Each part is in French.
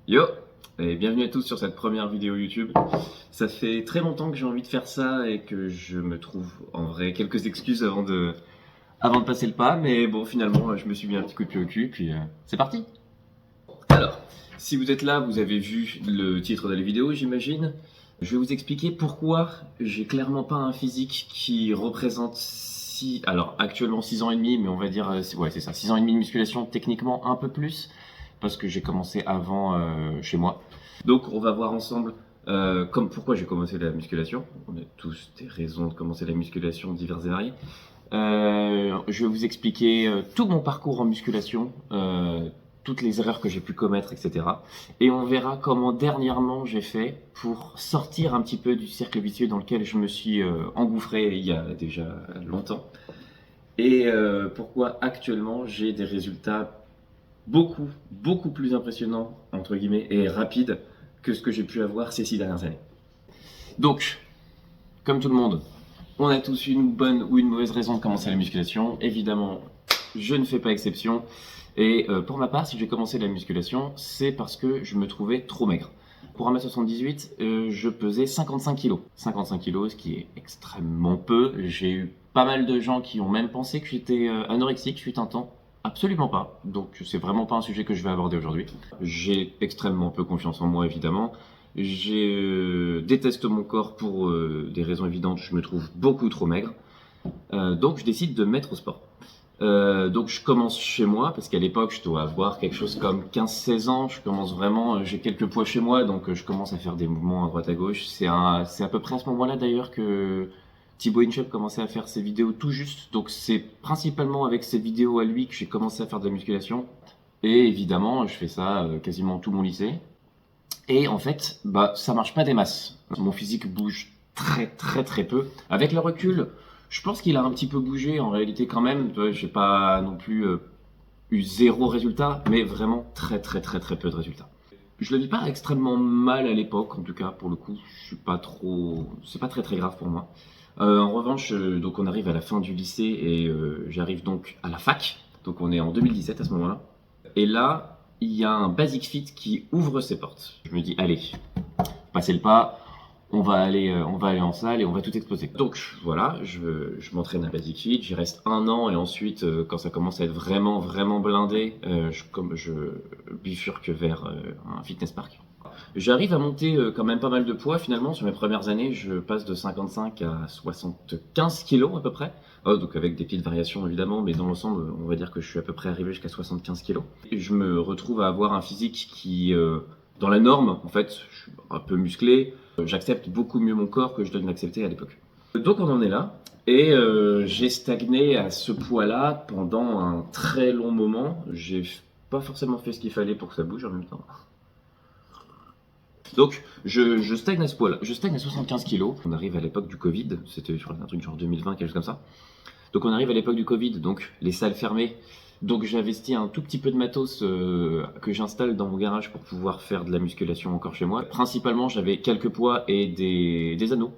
Yo et bienvenue à tous sur cette première vidéo YouTube. Ça fait très longtemps que j'ai envie de faire ça et que je me trouve en vrai quelques excuses avant de passer le pas, mais bon finalement je me suis mis un petit coup de pied au cul puis c'est parti. Alors, si vous êtes là, vous avez vu le titre de la vidéo j'imagine. Je vais vous expliquer pourquoi j'ai clairement pas un physique qui représente alors actuellement 6 ans et demi, mais on va dire, ouais c'est ça, 6 ans et demi de musculation, techniquement un peu plus, parce que j'ai commencé avant chez moi. Donc on va voir ensemble comme pourquoi j'ai commencé la musculation. On a tous des raisons de commencer la musculation diverses et variées. Je vais vous expliquer tout mon parcours en musculation, toutes les erreurs que j'ai pu commettre, etc. Et on verra comment dernièrement j'ai fait pour sortir un petit peu du cercle vicieux dans lequel je me suis engouffré il y a déjà longtemps. Et pourquoi actuellement j'ai des résultats beaucoup plus impressionnants, entre guillemets, et rapides que ce que j'ai pu avoir ces 6 dernières années. Donc, comme tout le monde, on a tous une bonne ou une mauvaise raison de commencer la musculation. Évidemment, je ne fais pas exception. Et pour ma part, si j'ai commencé la musculation, c'est parce que je me trouvais trop maigre. Pour 1m78, je pesais 55 kg. 55 kg, ce qui est extrêmement peu. J'ai eu pas mal de gens qui ont même pensé que j'étais anorexique, fut un temps. Absolument pas. Donc c'est vraiment pas un sujet que je vais aborder aujourd'hui. J'ai extrêmement peu confiance en moi, évidemment. Je déteste mon corps pour des raisons évidentes. Je me trouve beaucoup trop maigre. Donc je décide de me mettre au sport. Donc je commence chez moi, parce qu'à l'époque je dois avoir quelque chose comme 15-16 ans, je commence vraiment, j'ai quelques poids chez moi, donc je commence à faire des mouvements à droite à gauche. C'est à peu près à ce moment-là d'ailleurs que Thibaut InShape commençait à faire ses vidéos tout juste, donc c'est principalement avec ses vidéos à lui que j'ai commencé à faire de la musculation. Et évidemment je fais ça quasiment tout mon lycée. Et en fait, bah ça marche pas des masses. Mon physique bouge très peu. Avec le recul, je pense qu'il a un petit peu bougé en réalité quand même. J'ai pas non plus eu zéro résultat, mais vraiment très peu de résultats. Je le vis pas extrêmement mal à l'époque, en tout cas pour le coup, je suis pas trop, c'est pas très grave pour moi. En revanche, donc on arrive à la fin du lycée et j'arrive donc à la fac. Donc on est en 2017 à ce moment-là. Et là, il y a un Basic Fit qui ouvre ses portes. Je me dis allez, passez le pas. On va aller en salle et on va tout exploser. Donc voilà, je m'entraîne à Basic Fit, j'y reste 1 an et ensuite, quand ça commence à être vraiment blindé, je bifurque vers un fitness park. J'arrive à monter quand même pas mal de poids finalement. Sur mes premières années, je passe de 55 à 75 kilos à peu près. Donc avec des petites variations évidemment, mais dans l'ensemble, on va dire que je suis à peu près arrivé jusqu'à 75 kilos. Et je me retrouve à avoir un physique qui, dans la norme, en fait, je suis un peu musclé. J'accepte beaucoup mieux mon corps que je dois l'accepter à l'époque. Donc on en est là, et j'ai stagné à ce poids-là pendant un très long moment. J'ai pas forcément fait ce qu'il fallait pour que ça bouge en même temps. Donc je stagne à ce poids-là, je stagne à 75 kilos. On arrive à l'époque du Covid, c'était je crois un truc genre 2020, quelque chose comme ça. Donc on arrive à l'époque du Covid, donc les salles fermées. Donc j'investis un tout petit peu de matos que j'installe dans mon garage pour pouvoir faire de la musculation encore chez moi. Principalement, j'avais quelques poids et des anneaux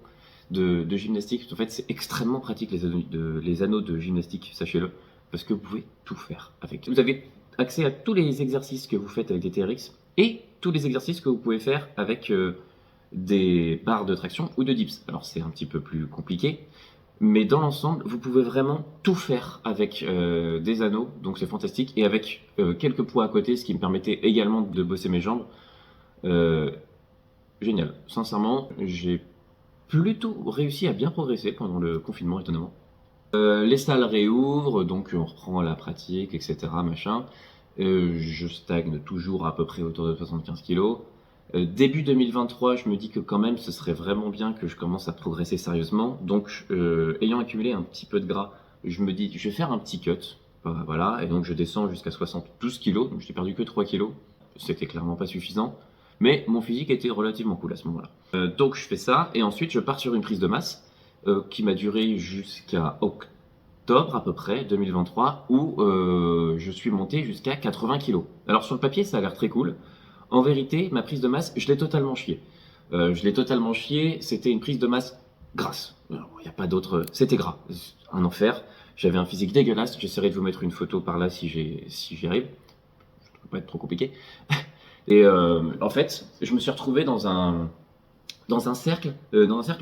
de gymnastique. En fait, c'est extrêmement pratique les anneaux de gymnastique, sachez-le, parce que vous pouvez tout faire avec. Vous avez accès à tous les exercices que vous faites avec des TRX et tous les exercices que vous pouvez faire avec des barres de traction ou de dips. Alors c'est un petit peu plus compliqué, mais dans l'ensemble, vous pouvez vraiment tout faire avec des anneaux, donc c'est fantastique, et avec quelques poids à côté, ce qui me permettait également de bosser mes jambes. Génial. Sincèrement, j'ai plutôt réussi à bien progresser pendant le confinement, étonnamment. Les salles réouvrent, donc on reprend la pratique, etc. Machin. Je stagne toujours à peu près autour de 75 kilos. Début 2023, je me dis que quand même ce serait vraiment bien que je commence à progresser sérieusement. Donc ayant accumulé un petit peu de gras, je me dis je vais faire un petit cut. Voilà, et donc je descends jusqu'à 72 kilos, donc j'ai perdu que 3 kilos. C'était clairement pas suffisant, mais mon physique était relativement cool à ce moment-là. Donc je fais ça, et ensuite je pars sur une prise de masse qui m'a duré jusqu'à octobre à peu près 2023, où je suis monté jusqu'à 80 kilos. Alors sur le papier ça a l'air très cool. En vérité, ma prise de masse, je l'ai totalement chié. C'était une prise de masse grasse. Il n'y a pas d'autre. C'était gras. Un enfer. J'avais un physique dégueulasse. J'essaierai de vous mettre une photo par là si j'y arrive. Ça ne peut pas être trop compliqué. Et en fait, je me suis retrouvé dans un cercle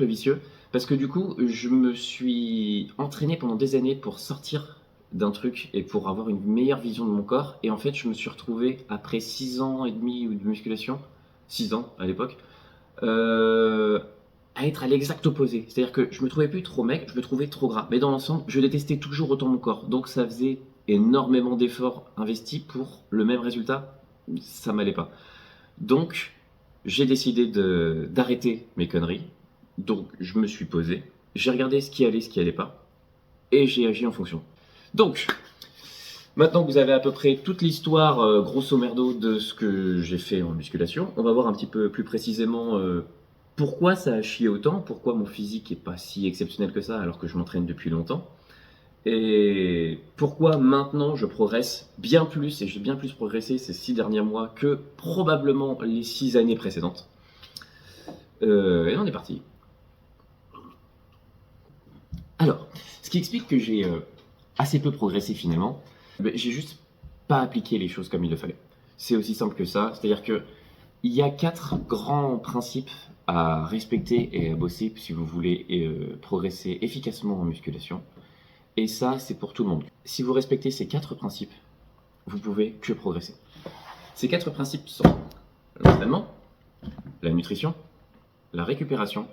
vicieux, parce que du coup, je me suis entraîné pendant des années pour sortir d'un truc et pour avoir une meilleure vision de mon corps. Et en fait, je me suis retrouvé après 6 ans et demi de musculation, 6 ans à l'époque, euh, à être à l'exact opposé. C'est-à-dire que je me trouvais plus trop mec, je me trouvais trop gras. Mais dans l'ensemble, je détestais toujours autant mon corps. Donc ça faisait énormément d'efforts investis pour le même résultat. Ça m'allait pas. Donc, j'ai décidé d'arrêter mes conneries. Donc, je me suis posé, j'ai regardé ce qui allait pas, et j'ai agi en fonction. Donc, maintenant que vous avez à peu près toute l'histoire, grosso merdo, de ce que j'ai fait en musculation, on va voir un petit peu plus précisément pourquoi ça a chié autant, pourquoi mon physique est pas si exceptionnel que ça alors que je m'entraîne depuis longtemps. Et pourquoi maintenant je progresse bien plus, et j'ai bien plus progressé ces 6 derniers mois que probablement les 6 années précédentes. Et on est parti. Alors, ce qui explique que j'ai assez peu progressé finalement, j'ai juste pas appliqué les choses comme il le fallait. C'est aussi simple que ça, c'est-à-dire que il y a 4 grands principes à respecter et à bosser si vous voulez progresser efficacement en musculation. Et ça, c'est pour tout le monde. Si vous respectez ces 4 principes, vous pouvez que progresser. Ces 4 principes sont l'entraînement, la nutrition, la récupération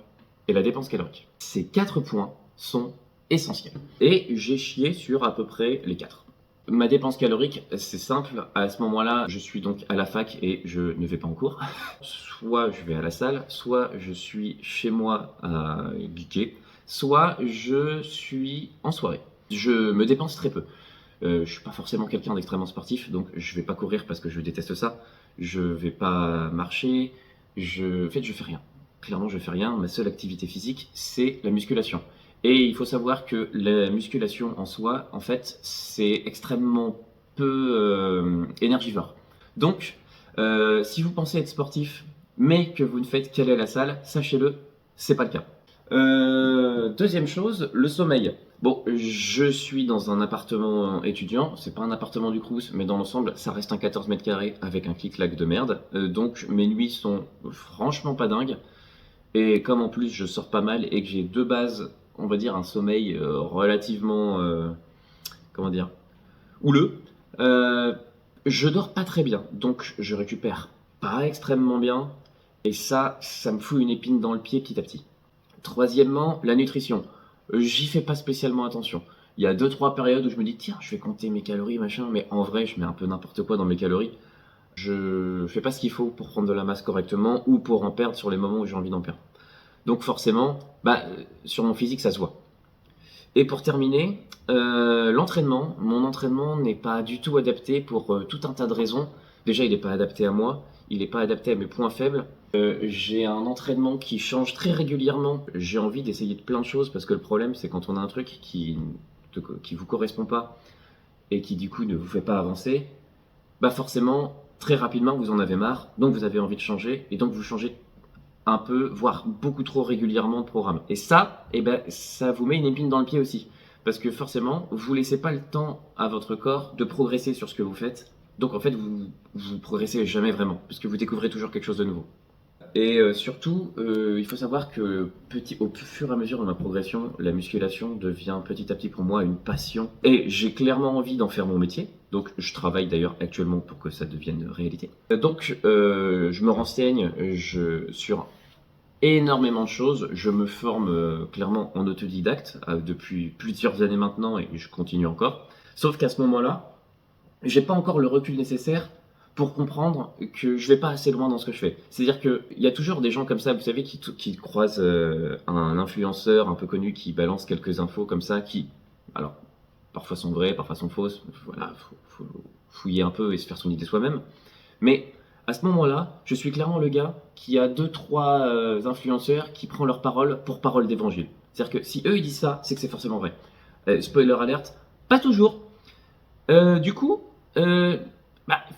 et la dépense calorique. Ces 4 points sont essentiels. Et j'ai chié sur à peu près les 4. Ma dépense calorique, c'est simple. À ce moment-là, je suis donc à la fac et je ne vais pas en cours. Soit je vais à la salle, soit je suis chez moi à geeker, soit je suis en soirée. Je me dépense très peu. Je suis pas forcément quelqu'un d'extrêmement sportif, donc je vais pas courir parce que je déteste ça. Je vais pas marcher. En fait, je fais rien. Clairement, je fais rien. Ma seule activité physique, c'est la musculation. Et il faut savoir que la musculation en soi, en fait, c'est extrêmement peu énergivore. Donc, si vous pensez être sportif, mais que vous ne faites qu'aller à la salle, sachez-le, c'est pas le cas. Deuxième chose, le sommeil. Bon, je suis dans un appartement étudiant, c'est pas un appartement du Crous, mais dans l'ensemble, ça reste un 14 mètres carrés avec un clic-clac de merde. Donc mes nuits sont franchement pas dingues. Et comme en plus je sors pas mal et que j'ai de base, on va dire, un sommeil relativement, comment dire, houleux, je dors pas très bien. Donc je récupère pas extrêmement bien. Et ça me fout une épine dans le pied petit à petit. Troisièmement, la nutrition. J'y fais pas spécialement attention. Il y a 2-3 périodes où je me dis, tiens, je vais compter mes calories, machin, mais en vrai, je mets un peu n'importe quoi dans mes calories. Je fais pas ce qu'il faut pour prendre de la masse correctement ou pour en perdre sur les moments où j'ai envie d'en perdre. Donc forcément, sur mon physique, ça se voit. Et pour terminer, l'entraînement. Mon entraînement n'est pas du tout adapté pour tout un tas de raisons. Déjà, il n'est pas adapté à moi, il n'est pas adapté à mes points faibles. J'ai un entraînement qui change très régulièrement. J'ai envie d'essayer de plein de choses parce que le problème, c'est quand on a un truc qui vous correspond pas et qui du coup ne vous fait pas avancer, forcément, très rapidement, vous en avez marre, donc vous avez envie de changer et donc vous changez un peu, voire beaucoup trop régulièrement de programme. Et ça, ça vous met une épine dans le pied aussi. Parce que forcément, vous laissez pas le temps à votre corps de progresser sur ce que vous faites. Donc en fait, vous progressez jamais vraiment, parce que vous découvrez toujours quelque chose de nouveau. Et surtout, il faut savoir que au fur et à mesure de ma progression, la musculation devient petit à petit pour moi une passion. Et j'ai clairement envie d'en faire mon métier. Donc je travaille d'ailleurs actuellement pour que ça devienne réalité. Donc je me renseigne sur énormément de choses. Je me forme clairement en autodidacte depuis plusieurs années maintenant et je continue encore. Sauf qu'à ce moment-là, j'ai pas encore le recul nécessaire pour comprendre que je vais pas assez loin dans ce que je fais. C'est-à-dire qu'il y a toujours des gens comme ça, vous savez, qui croisent un influenceur un peu connu qui balance quelques infos comme ça, qui, alors, parfois sont vraies, parfois sont fausses. Voilà, faut fouiller un peu et se faire son idée soi-même. Mais à ce moment-là, je suis clairement le gars qui a 2-3 influenceurs qui prend leur parole pour parole d'évangile. C'est-à-dire que si eux ils disent ça, c'est que c'est forcément vrai. Spoiler alerte, pas toujours. Du coup,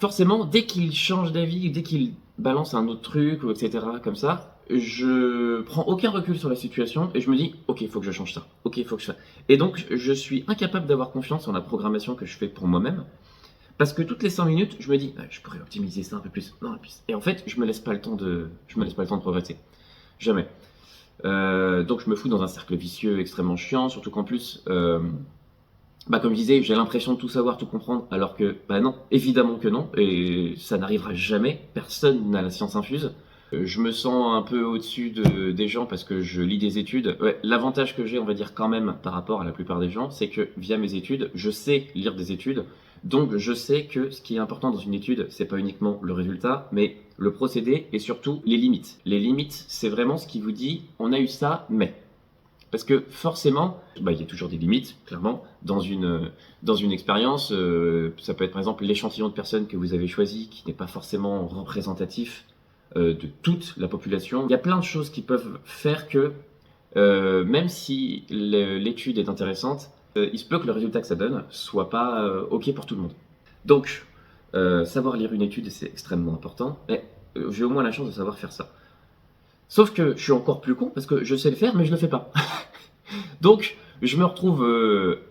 forcément, dès qu'ils changent d'avis, dès qu'ils balancent un autre truc, ou etc., comme ça, je prends aucun recul sur la situation et je me dis, ok, il faut que je change ça. Ok, il faut que je fasse. Et donc, je suis incapable d'avoir confiance en la programmation que je fais pour moi-même Parce que toutes les 5 minutes, je me dis, ah, je pourrais optimiser ça un peu plus. Non, et en fait, je me laisse pas le temps de progresser. Jamais. Donc je me fous dans un cercle vicieux extrêmement chiant, surtout qu'en plus, comme je disais, j'ai l'impression de tout savoir, tout comprendre, alors que, non, évidemment que non, et ça n'arrivera jamais, personne n'a la science infuse. Je me sens un peu au-dessus des gens parce que je lis des études. Ouais, l'avantage que j'ai, on va dire quand même, par rapport à la plupart des gens, c'est que via mes études, je sais lire des études, donc je sais que ce qui est important dans une étude, c'est pas uniquement le résultat, mais le procédé et surtout les limites. Les limites, c'est vraiment ce qui vous dit, on a eu ça, mais... Parce que forcément, il y a toujours des limites, clairement, dans une expérience. Ça peut être par exemple l'échantillon de personnes que vous avez choisi qui n'est pas forcément représentatif de toute la population. Il y a plein de choses qui peuvent faire que, même si l'étude est intéressante, il se peut que le résultat que ça donne soit pas OK pour tout le monde. Donc, savoir lire une étude, c'est extrêmement important. Mais j'ai au moins la chance de savoir faire ça. Sauf que je suis encore plus con parce que je sais le faire, mais je le fais pas. Donc, je me retrouve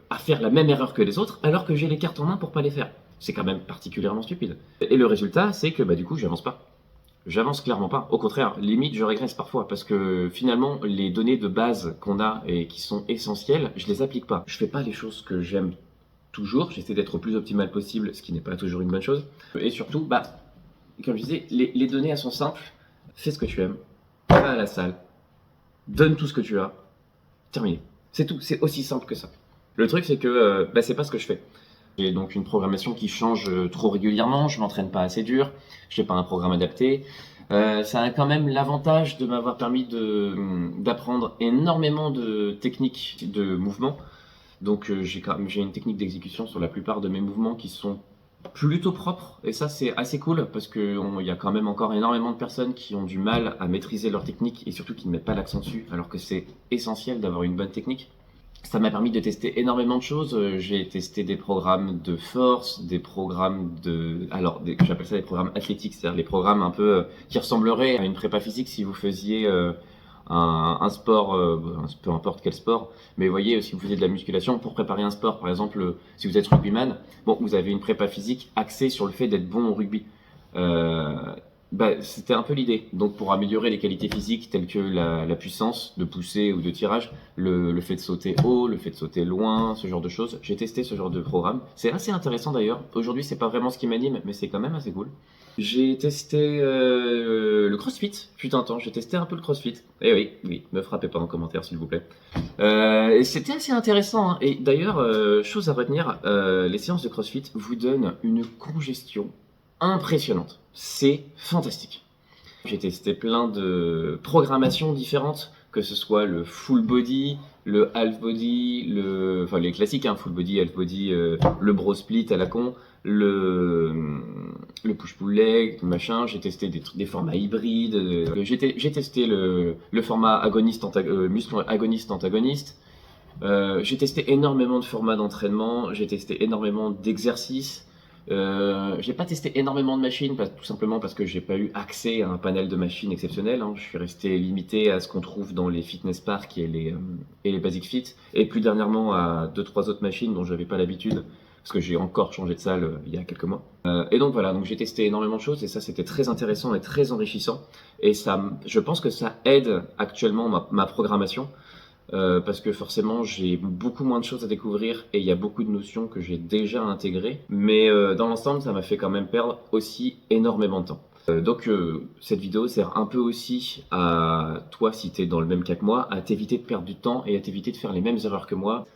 à faire la même erreur que les autres, alors que j'ai les cartes en main pour pas les faire. C'est quand même particulièrement stupide. Et le résultat, c'est que du coup, j'avance pas. J'avance clairement pas. Au contraire, limite, je régresse parfois parce que finalement, les données de base qu'on a et qui sont essentielles, je les applique pas. Je fais pas les choses que j'aime toujours. J'essaie d'être le plus optimal possible, ce qui n'est pas toujours une bonne chose. Et surtout, comme je disais, les données, elles sont simples. Fais ce que tu aimes. Va à la salle. Donne tout ce que tu as. Terminé. C'est tout. C'est aussi simple que ça. Le truc, c'est que c'est pas ce que je fais. J'ai donc une programmation qui change trop régulièrement, je m'entraîne pas assez dur, je n'ai pas un programme adapté. Ça a quand même l'avantage de m'avoir permis d'apprendre énormément de techniques de mouvement. Donc j'ai une technique d'exécution sur la plupart de mes mouvements qui sont plutôt propres. Et ça, c'est assez cool parce qu'il y a quand même encore énormément de personnes qui ont du mal à maîtriser leur technique et surtout qui ne mettent pas l'accent dessus, alors que c'est essentiel d'avoir une bonne technique. Ça m'a permis de tester énormément de choses. J'ai testé des programmes de force, des programmes j'appelle ça des programmes athlétiques, c'est-à-dire les programmes un peu qui ressembleraient à une prépa physique si vous faisiez un sport, peu importe quel sport, mais vous voyez, si vous faisiez de la musculation pour préparer un sport, par exemple, si vous êtes rugbyman, vous avez une prépa physique axée sur le fait d'être bon au rugby. C'était un peu l'idée. Donc pour améliorer les qualités physiques telles que la puissance de pousser ou de tirage, le fait de sauter haut, le fait de sauter loin, ce genre de choses. J'ai testé ce genre de programme. C'est assez intéressant d'ailleurs. Aujourd'hui, c'est pas vraiment ce qui m'anime, mais c'est quand même assez cool. J'ai testé le CrossFit. Putain, attends, j'ai testé un peu le CrossFit. Eh oui, me frappez pas en commentaire s'il vous plaît. Et c'était assez intéressant. Hein. Et d'ailleurs, chose à retenir, les séances de CrossFit vous donnent une congestion impressionnante. C'est fantastique. J'ai testé plein de programmations différentes, que ce soit le full body, le half body, les classiques, hein, full body, half body, le bro split à la con, le push-pull leg, machin. J'ai testé des formats hybrides. J'ai testé le format agoniste, muscle agoniste, antagoniste. J'ai testé énormément de formats d'entraînement. J'ai testé énormément d'exercices. J'ai pas testé énormément de machines, tout simplement parce que j'ai pas eu accès à un panel de machines exceptionnel. Hein. Je suis resté limité à ce qu'on trouve dans les fitness parks et les basic fit, et plus dernièrement à 2-3 autres machines dont j'avais pas l'habitude parce que j'ai encore changé de salle il y a quelques mois. Et donc voilà, donc j'ai testé énormément de choses et ça c'était très intéressant et très enrichissant. Et je pense que ça aide actuellement ma programmation. Parce que forcément j'ai beaucoup moins de choses à découvrir et il y a beaucoup de notions que j'ai déjà intégrées, mais dans l'ensemble ça m'a fait quand même perdre aussi énormément de temps. Donc cette vidéo sert un peu aussi à toi, si tu es dans le même cas que moi, à t'éviter de perdre du temps et à t'éviter de faire les mêmes erreurs que moi.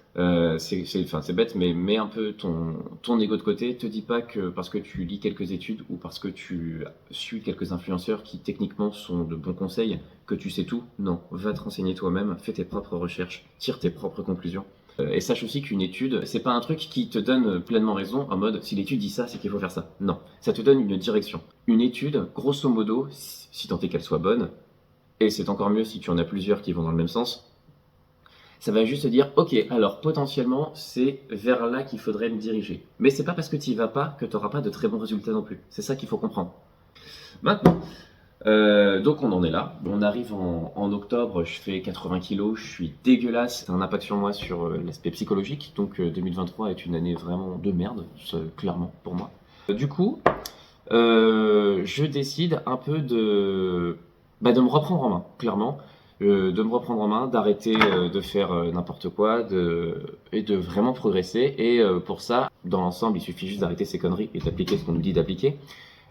C'est bête, mais mets un peu ton ego de côté. Te dis pas que parce que tu lis quelques études ou parce que tu suis quelques influenceurs qui techniquement sont de bons conseils que tu sais tout. Non, va te renseigner toi-même, fais tes propres recherches, tire tes propres conclusions. Et sache aussi qu'une étude, c'est pas un truc qui te donne pleinement raison en mode si l'étude dit ça, c'est qu'il faut faire ça. Non, ça te donne une direction. Une étude, grosso modo, si tant est qu'elle soit bonne, et c'est encore mieux si tu en as plusieurs qui vont dans le même sens, ça va juste te dire, ok, alors potentiellement, c'est vers là qu'il faudrait me diriger. Mais c'est pas parce que tu y vas pas que tu n'auras pas de très bons résultats non plus. C'est ça qu'il faut comprendre. Maintenant, donc on en est là. On arrive en octobre, je fais 80 kilos, je suis dégueulasse. Ça a un impact sur moi sur l'aspect psychologique. Donc 2023 est une année vraiment de merde, clairement pour moi. Du coup, je décide un peu de me reprendre en main, clairement. De me reprendre en main, d'arrêter de faire n'importe quoi et de vraiment progresser. Et pour ça, dans l'ensemble, il suffit juste d'arrêter ces conneries et d'appliquer ce qu'on nous dit d'appliquer.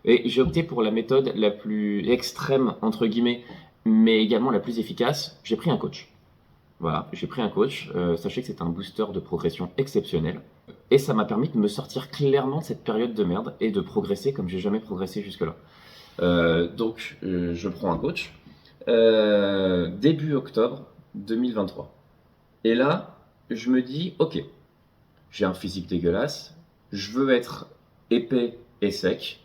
Et j'ai opté pour la méthode la plus extrême, entre guillemets, mais également la plus efficace. J'ai pris un coach. Voilà, j'ai pris un coach. Sachez que c'est un booster de progression exceptionnel. Et ça m'a permis de me sortir clairement de cette période de merde et de progresser comme j'ai jamais progressé jusque-là. Donc, je prends un coach. Début octobre 2023. Et là, je me dis, ok, j'ai un physique dégueulasse, je veux être épais et sec,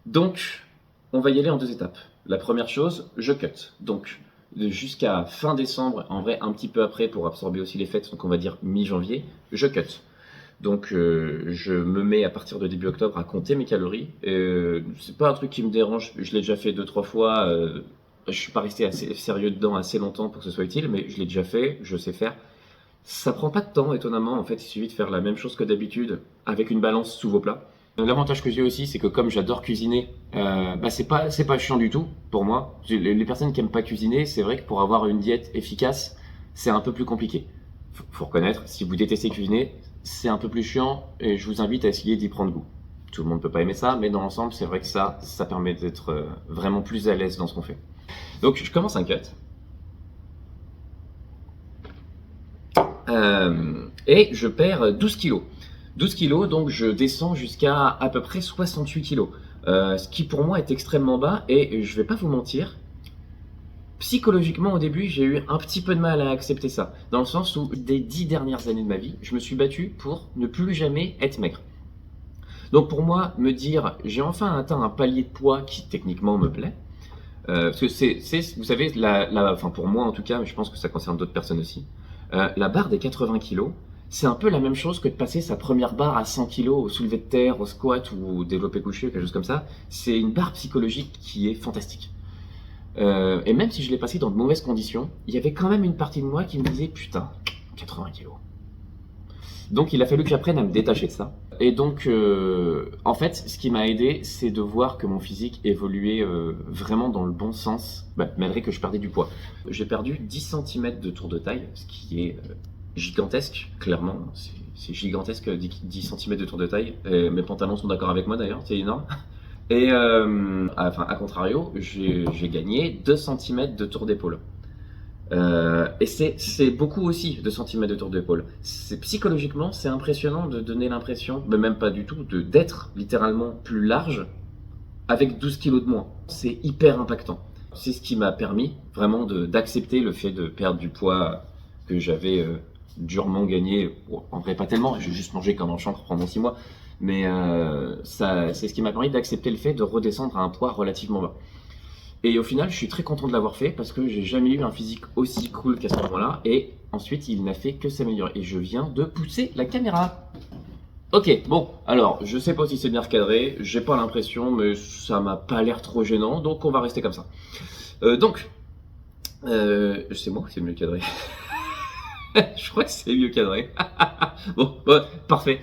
donc on va y aller en 2 étapes. La première chose, je cut. Donc jusqu'à fin décembre, en vrai un petit peu après pour absorber aussi les fêtes, donc on va dire mi-janvier, je cut. Donc je me mets à partir de début octobre à compter mes calories. C'est pas un truc qui me dérange, je l'ai déjà fait 2-3 fois. Je suis pas resté assez sérieux dedans assez longtemps pour que ce soit utile, mais je l'ai déjà fait, je sais faire. Ça prend pas de temps, étonnamment. En fait, il suffit de faire la même chose que d'habitude avec une balance sous vos plats. L'avantage que j'ai aussi, c'est que comme j'adore cuisiner, c'est pas chiant du tout pour moi. Les personnes qui aiment pas cuisiner, c'est vrai que pour avoir une diète efficace, c'est un peu plus compliqué. Faut reconnaître, si vous détestez cuisiner, c'est un peu plus chiant et je vous invite à essayer d'y prendre goût. Tout le monde peut pas aimer ça, mais dans l'ensemble, c'est vrai que ça permet d'être vraiment plus à l'aise dans ce qu'on fait. Donc, je commence un cut. Et je perds 12 kilos. 12 kilos, donc je descends jusqu'à à peu près 68 kilos. Ce qui pour moi est extrêmement bas et je vais pas vous mentir, psychologiquement au début j'ai eu un petit peu de mal à accepter ça. Dans le sens où des 10 dernières années de ma vie, je me suis battu pour ne plus jamais être maigre. Donc pour moi, me dire j'ai enfin atteint un palier de poids qui techniquement me plaît, parce que vous savez, enfin pour moi en tout cas, mais je pense que ça concerne d'autres personnes aussi, la barre des 80 kilos, c'est un peu la même chose que de passer sa première barre à 100 kilos au soulevé de terre, au squat ou au développé couché, quelque chose comme ça. C'est une barre psychologique qui est fantastique. Et même si je l'ai passé dans de mauvaises conditions, il y avait quand même une partie de moi qui me disait putain, 80 kilos. Donc il a fallu que j'apprenne à me détacher de ça. Et donc, en fait, ce qui m'a aidé, c'est de voir que mon physique évoluait vraiment dans le bon sens, malgré que je perdais du poids. J'ai perdu 10 cm de tour de taille, ce qui est gigantesque, clairement. C'est gigantesque, 10 cm de tour de taille. Et mes pantalons sont d'accord avec moi d'ailleurs, c'est énorme. Et à contrario, j'ai gagné 2 cm de tour d'épaule. Et c'est beaucoup aussi de centimètres de tour d'épaule. Psychologiquement, c'est impressionnant de donner l'impression, mais même pas du tout, d'être littéralement plus large avec 12 kilos de moins. C'est hyper impactant. C'est ce qui m'a permis vraiment d'accepter le fait de perdre du poids que j'avais durement gagné. Bon, en vrai, pas tellement, j'ai juste mangé comme un chancre pendant 6 mois. Mais c'est ce qui m'a permis d'accepter le fait de redescendre à un poids relativement bas. Et au final, je suis très content de l'avoir fait parce que j'ai jamais eu un physique aussi cool qu'à ce moment-là. Et ensuite, il n'a fait que s'améliorer. Et je viens de pousser la caméra. Ok, bon, alors, je sais pas si c'est bien recadré, j'ai pas l'impression, mais ça m'a pas l'air trop gênant, donc on va rester comme ça. C'est moi ou c'est mieux cadré? Je crois que c'est mieux cadré. Bon, ouais, parfait.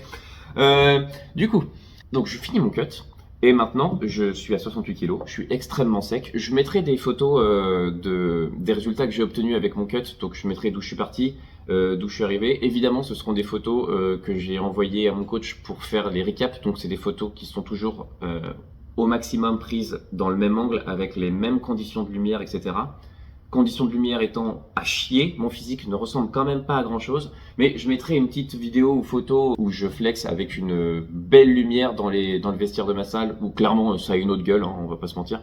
Du coup, donc je finis mon cut. Et maintenant, je suis à 68 kg, je suis extrêmement sec. Je mettrai des photos des résultats que j'ai obtenus avec mon cut. Donc je mettrai d'où je suis parti, d'où je suis arrivé. Évidemment, ce seront des photos que j'ai envoyées à mon coach pour faire les recaps. Donc c'est des photos qui sont toujours au maximum prises dans le même angle, avec les mêmes conditions de lumière, etc. Conditions de lumière étant à chier, mon physique ne ressemble quand même pas à grand chose, mais je mettrai une petite vidéo ou photo où je flex avec une belle lumière dans le vestiaire de ma salle, où clairement ça a une autre gueule, hein, on va pas se mentir.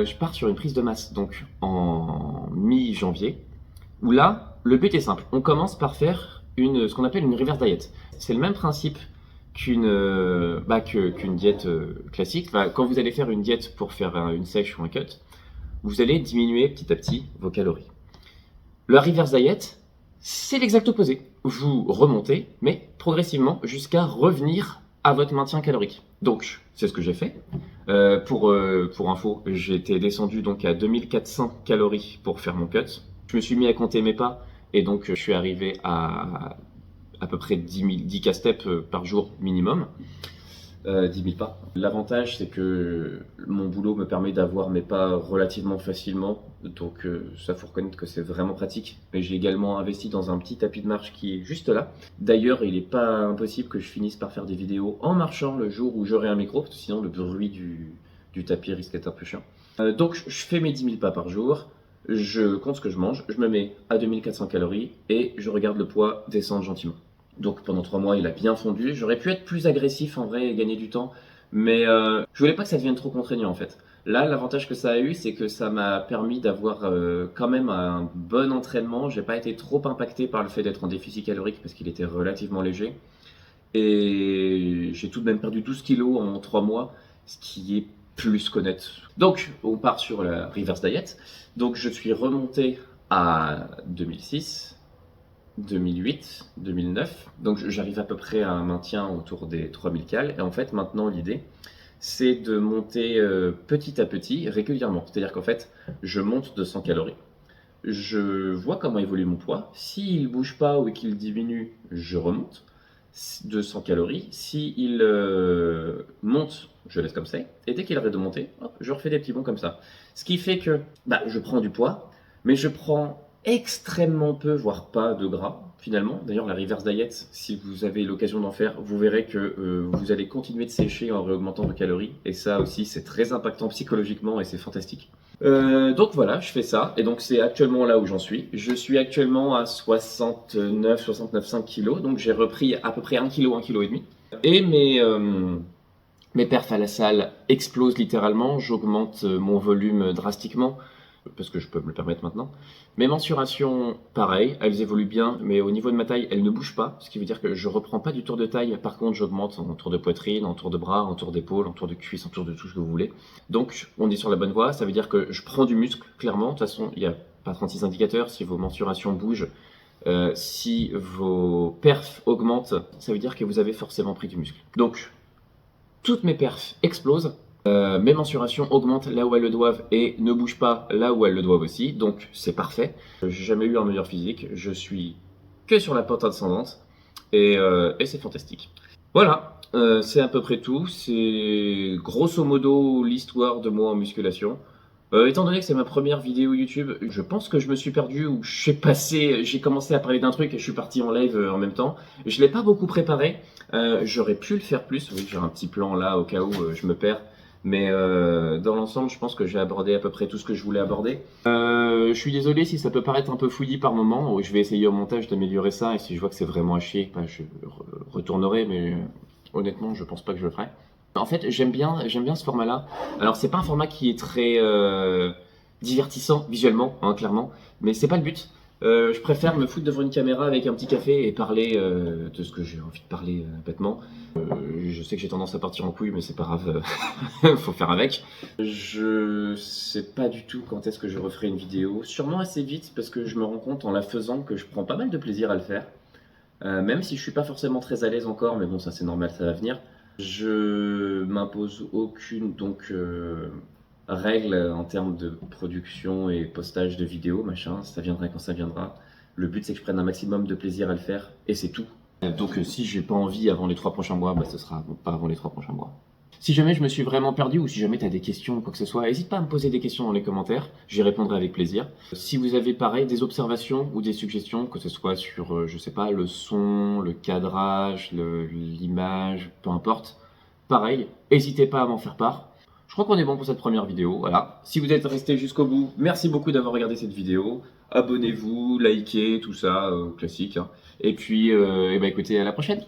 Je pars sur une prise de masse donc en mi-janvier, où là, le but est simple. On commence par faire ce qu'on appelle une reverse diet. C'est le même principe qu'une diète classique. Enfin, quand vous allez faire une diète pour faire une sèche ou un cut, vous allez diminuer petit à petit vos calories. Le reverse diet, c'est l'exact opposé. Vous remontez, mais progressivement, jusqu'à revenir à votre maintien calorique. Donc, c'est ce que j'ai fait. Pour info, j'étais descendu donc à 2400 calories pour faire mon cut. Je me suis mis à compter mes pas, et donc je suis arrivé à peu près 10 casse-steps par jour minimum. 10 000 pas. L'avantage, c'est que mon boulot me permet d'avoir mes pas relativement facilement, donc ça, faut reconnaître que c'est vraiment pratique. Mais j'ai également investi dans un petit tapis de marche qui est juste là. D'ailleurs, il n'est pas impossible que je finisse par faire des vidéos en marchant le jour où j'aurai un micro, parce que sinon le bruit du tapis risque d'être un peu chiant. Donc je fais mes 10 000 pas par jour, je compte ce que je mange, je me mets à 2400 calories et je regarde le poids descendre gentiment. Donc pendant 3 mois, il a bien fondu. J'aurais pu être plus agressif en vrai et gagner du temps, mais je voulais pas que ça devienne trop contraignant en fait. Là, l'avantage que ça a eu, c'est que ça m'a permis d'avoir quand même un bon entraînement. J'ai pas été trop impacté par le fait d'être en déficit calorique parce qu'il était relativement léger. Et j'ai tout de même perdu 12 kilos en 3 mois, ce qui est plus qu'honnête. Donc, on part sur la reverse diet. Donc, je suis remonté à 2006. 2008, 2009, donc j'arrive à peu près à un maintien autour des 3000 cales, et en fait maintenant l'idée c'est de monter petit à petit, régulièrement, c'est-à-dire qu'en fait je monte de 100 calories, je vois comment évolue mon poids, s'il bouge pas ou qu'il diminue, je remonte de 100 calories, s'il monte, je laisse comme ça, et dès qu'il arrête de monter, hop, je refais des petits bonds comme ça. Ce qui fait que je prends du poids, mais je prends extrêmement peu, voire pas de gras finalement. D'ailleurs, la reverse diet, si vous avez l'occasion d'en faire, vous verrez que vous allez continuer de sécher en réaugmentant vos calories, et ça aussi c'est très impactant psychologiquement et c'est fantastique. Donc voilà, je fais ça, et donc c'est actuellement là où j'en suis. Je suis actuellement à 69,5 kg, donc j'ai repris à peu près 1 kg, 1,5 kg. Et mes perfs à la salle explosent littéralement, j'augmente mon volume drastiquement, parce que je peux me le permettre maintenant. Mes mensurations, pareil, elles évoluent bien, mais au niveau de ma taille, elles ne bougent pas, ce qui veut dire que je reprends pas du tour de taille. Par contre, j'augmente en tour de poitrine, en tour de bras, en tour d'épaule, en tour de cuisse, en tour de tout ce que vous voulez. Donc, on est sur la bonne voie, ça veut dire que je prends du muscle, clairement. De toute façon, il n'y a pas 36 indicateurs. Si vos mensurations bougent, si vos perfs augmentent, ça veut dire que vous avez forcément pris du muscle. Donc, toutes mes perfs explosent. Mes mensurations augmentent là où elles le doivent et ne bougent pas là où elles le doivent aussi, donc c'est parfait. J'ai jamais eu un meilleur physique, je suis que sur la pente ascendante et c'est fantastique. Voilà, c'est à peu près tout, c'est grosso modo l'histoire de moi en musculation. Étant donné que c'est ma première vidéo YouTube, je pense que je me suis perdu ou j'ai commencé à parler d'un truc et je suis parti en live en même temps. Je l'ai pas beaucoup préparé, j'aurais pu le faire plus, oui j'ai un petit plan là au cas où je me perds. Mais dans l'ensemble, je pense que j'ai abordé à peu près tout ce que je voulais aborder. Je suis désolé si ça peut paraître un peu fouillis par moment. Je vais essayer au montage d'améliorer ça. Et si je vois que c'est vraiment à chier, je retournerai. Mais honnêtement, je pense pas que je le ferai. En fait, j'aime bien ce format-là. Alors, c'est pas un format qui est très divertissant visuellement, hein, clairement. Mais c'est pas le but. Je préfère me foutre devant une caméra avec un petit café et parler de ce que j'ai envie de parler bêtement. Je sais que j'ai tendance à partir en couille, mais c'est pas grave, faut faire avec. Je sais pas du tout quand est-ce que je referai une vidéo. Sûrement assez vite, parce que je me rends compte en la faisant que je prends pas mal de plaisir à le faire. Même si je suis pas forcément très à l'aise encore, mais bon, ça c'est normal, ça va venir. Je m'impose aucune règle en termes de production et postage de vidéos, machin, ça viendra quand ça viendra. Le but c'est que je prenne un maximum de plaisir à le faire, et c'est tout. Donc si j'ai pas envie avant les 3 prochains mois, ce sera pas avant les 3 prochains mois. Si jamais je me suis vraiment perdu ou si jamais tu as des questions ou quoi que ce soit, n'hésite pas à me poser des questions dans les commentaires, j'y répondrai avec plaisir. Si vous avez pareil des observations ou des suggestions, que ce soit sur, je sais pas, le son, le cadrage, l'image, peu importe, pareil, n'hésitez pas à m'en faire part. Je crois qu'on est bon pour cette première vidéo, voilà. Si vous êtes resté jusqu'au bout, merci beaucoup d'avoir regardé cette vidéo. Abonnez-vous, likez, tout ça, classique. Hein. Et puis, écoutez, à la prochaine.